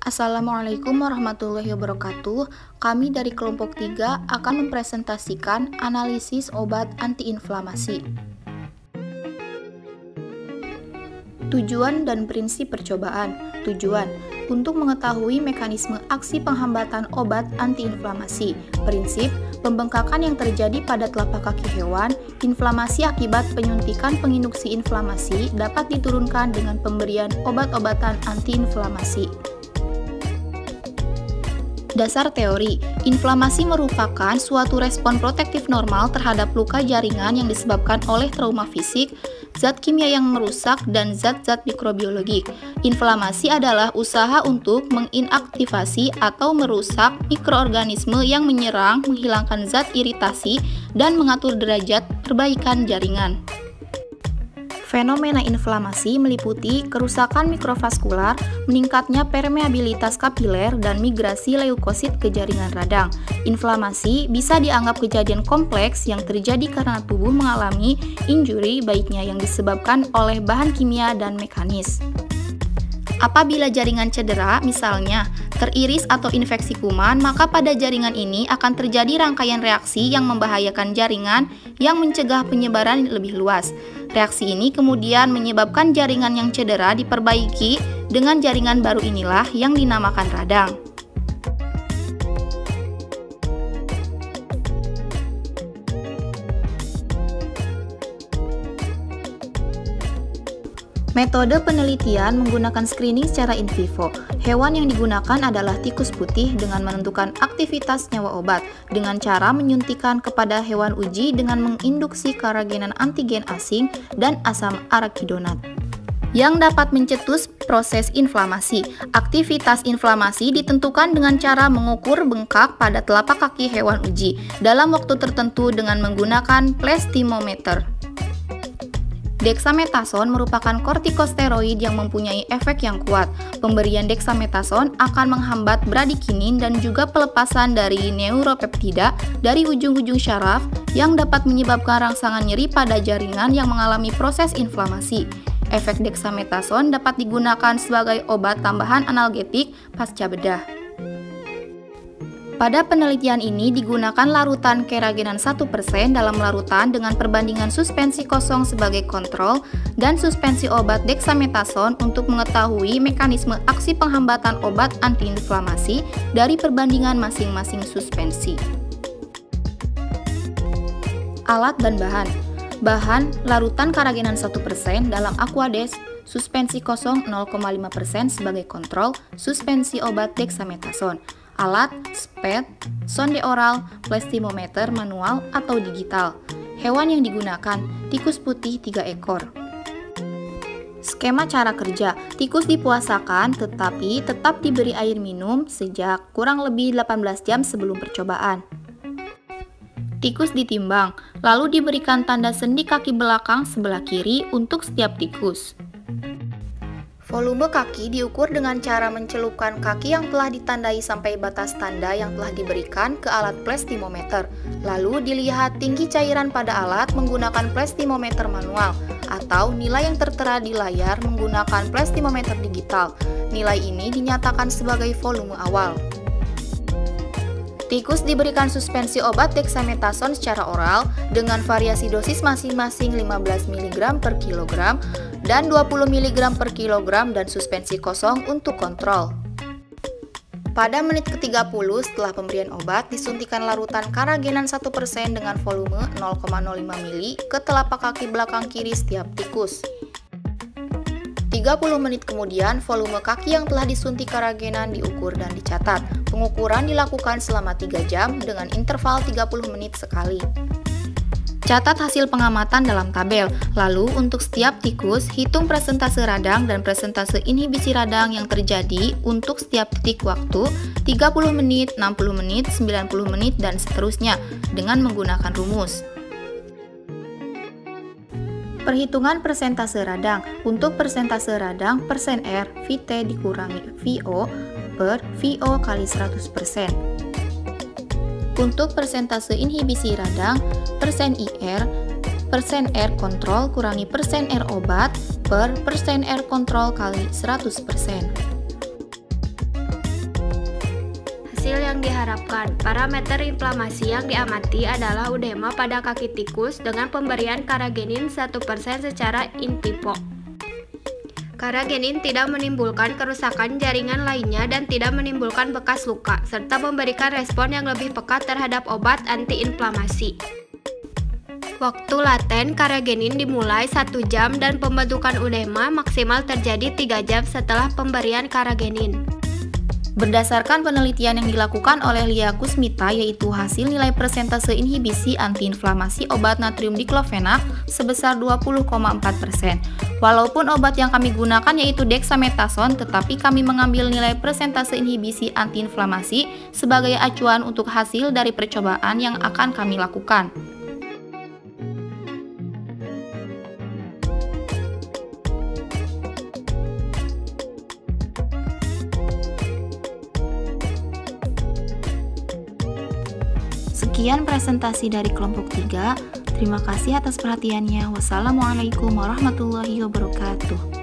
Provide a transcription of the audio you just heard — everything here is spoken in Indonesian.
Assalamualaikum warahmatullahi wabarakatuh. Kami dari kelompok 3 akan mempresentasikan analisis obat antiinflamasi. Tujuan dan prinsip percobaan. Tujuan untuk mengetahui mekanisme aksi penghambatan obat antiinflamasi. Prinsip pembengkakan yang terjadi pada telapak kaki hewan. Inflamasi akibat penyuntikan penginduksi inflamasi dapat diturunkan dengan pemberian obat-obatan antiinflamasi. Dasar teori, inflamasi merupakan suatu respon protektif normal terhadap luka jaringan yang disebabkan oleh trauma fisik, zat kimia yang merusak, dan zat-zat mikrobiologik. Inflamasi adalah usaha untuk menginaktivasi atau merusak mikroorganisme yang menyerang, menghilangkan zat iritasi, dan mengatur derajat perbaikan jaringan. Fenomena inflamasi meliputi kerusakan mikrovaskular, meningkatnya permeabilitas kapiler, dan migrasi leukosit ke jaringan radang. Inflamasi bisa dianggap kejadian kompleks yang terjadi karena tubuh mengalami injury, baiknya yang disebabkan oleh bahan kimia dan mekanis. Apabila jaringan cedera, misalnya teriris atau infeksi kuman, maka pada jaringan ini akan terjadi rangkaian reaksi yang membahayakan jaringan yang mencegah penyebaran lebih luas. Reaksi ini kemudian menyebabkan jaringan yang cedera diperbaiki dengan jaringan baru, inilah yang dinamakan radang. Metode penelitian menggunakan screening secara in vivo. Hewan yang digunakan adalah tikus putih dengan menentukan aktivitas nyawa obat dengan cara menyuntikkan kepada hewan uji dengan menginduksi karagenan antigen asing dan asam arakidonat yang dapat mencetus proses inflamasi. Aktivitas inflamasi ditentukan dengan cara mengukur bengkak pada telapak kaki hewan uji dalam waktu tertentu dengan menggunakan plastimometer. Dexamethasone merupakan kortikosteroid yang mempunyai efek yang kuat. Pemberian dexamethasone akan menghambat bradikinin dan juga pelepasan dari neuropeptida dari ujung-ujung syaraf yang dapat menyebabkan rangsangan nyeri pada jaringan yang mengalami proses inflamasi. Efek dexamethasone dapat digunakan sebagai obat tambahan analgetik pasca bedah. Pada penelitian ini digunakan larutan keragenan 1% dalam larutan dengan perbandingan suspensi kosong sebagai kontrol dan suspensi obat dexamethasone untuk mengetahui mekanisme aksi penghambatan obat antiinflamasi dari perbandingan masing-masing suspensi. Alat dan bahan. Bahan larutan keragenan 1% dalam Aquades, suspensi kosong 0,5% sebagai kontrol, suspensi obat dexamethasone. Alat, spet, sonde oral, plastimometer manual atau digital. Hewan yang digunakan, tikus putih 3 ekor. Skema cara kerja, tikus dipuasakan tetapi tetap diberi air minum sejak kurang lebih 18 jam sebelum percobaan. Tikus ditimbang, lalu diberikan tanda sendi kaki belakang sebelah kiri untuk setiap tikus. Volume kaki diukur dengan cara mencelupkan kaki yang telah ditandai sampai batas tanda yang telah diberikan ke alat plastimometer. Lalu dilihat tinggi cairan pada alat menggunakan plastimometer manual atau nilai yang tertera di layar menggunakan plastimometer digital. Nilai ini dinyatakan sebagai volume awal. Tikus diberikan suspensi obat dexamethasone secara oral dengan variasi dosis masing-masing 15 mg per kilogram dan 20 mg per kilogram dan suspensi kosong untuk kontrol. Pada menit ke-30 setelah pemberian obat, disuntikan larutan karagenan 1% dengan volume 0,05 ml ke telapak kaki belakang kiri setiap tikus. 30 menit kemudian, volume kaki yang telah disuntik karagenan diukur dan dicatat. Pengukuran dilakukan selama 3 jam dengan interval 30 menit sekali. Catat hasil pengamatan dalam tabel. Lalu, untuk setiap tikus, hitung persentase radang dan persentase inhibisi radang yang terjadi untuk setiap titik waktu, 30 menit, 60 menit, 90 menit, dan seterusnya, dengan menggunakan rumus. Perhitungan persentase radang. Untuk persentase radang, persen R, VT dikurangi VO per VO kali 100%. Untuk persentase inhibisi radang, persen IR, persen R kontrol kurangi persen R obat per persen R kontrol kali 100%. yang diharapkan. Parameter inflamasi yang diamati adalah udema pada kaki tikus dengan pemberian karagenin 1% secara in vivo. Karagenin tidak menimbulkan kerusakan jaringan lainnya dan tidak menimbulkan bekas luka, serta memberikan respon yang lebih pekat terhadap obat antiinflamasi. Waktu laten karagenin dimulai 1 jam dan pembentukan udema maksimal terjadi 3 jam setelah pemberian karagenin. Berdasarkan penelitian yang dilakukan oleh Lia Kusmita, yaitu hasil nilai persentase inhibisi antiinflamasi obat natrium diklofenak sebesar 20,4%. Walaupun obat yang kami gunakan yaitu dexamethasone, tetapi kami mengambil nilai persentase inhibisi antiinflamasi sebagai acuan untuk hasil dari percobaan yang akan kami lakukan. Sekian presentasi dari kelompok 3. Terima kasih atas perhatiannya. Wassalamualaikum warahmatullahi wabarakatuh.